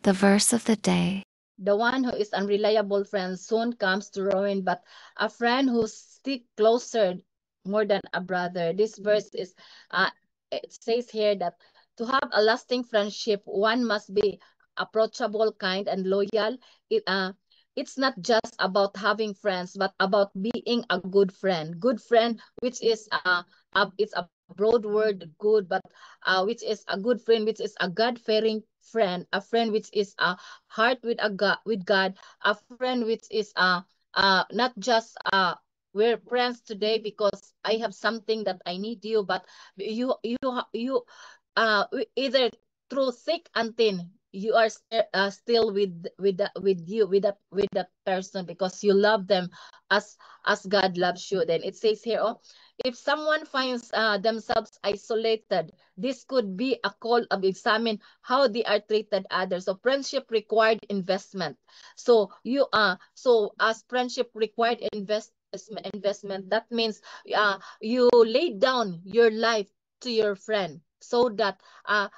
The verse of the day. The one who is unreliable friend soon comes to ruin, but a friend who stick closer more than a brother. This verse is, it says here that to have a lasting friendship, one must be approachable, kind, and loyal. It's not just about having friends, but about being a good friend. Good friend, which is it's a broad word, good, but which is a good friend, which is a God-fearing friend, a friend which is a heart with a God, a friend which is not just we're friends today because I have something that I need you, but you either through thick and thin you are still with that person because you love them as God loves you. Then it says here, oh, if someone finds themselves isolated, this could be a call of examine how they are treated others. So friendship required investment. So as friendship required investment, that means you lay down your life to your friend so that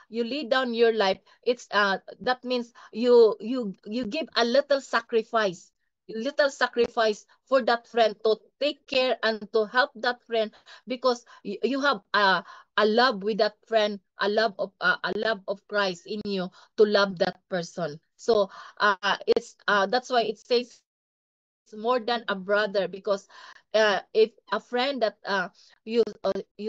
you lay down your life. It's that means you give a little sacrifice for that friend to take care and to help that friend because you have a love with that friend, a love of Christ in you to love that person. So it's that's why it says here it's more than a brother because if a friend that you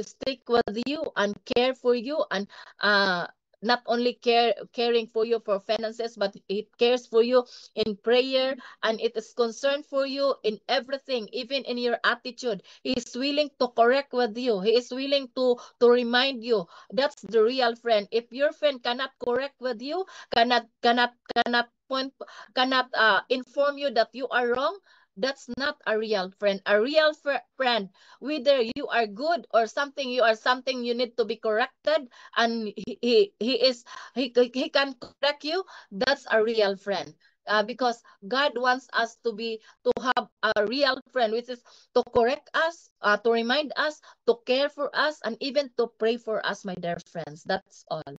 stick with you and care for you and uh not only caring for you for finances, but it cares for you in prayer, and it is concerned for you in everything, even in your attitude. He is willing to correct with you. He is willing to remind you. That's the real friend. If your friend cannot correct with you, cannot point, cannot inform you that you are wrong, that's not a real friend. A real friend, whether you are good or something, you are something you need to be corrected, and he can correct you. That's a real friend. Because God wants us to have a real friend, which is to correct us, to remind us, to care for us, and even to pray for us, my dear friends. That's all.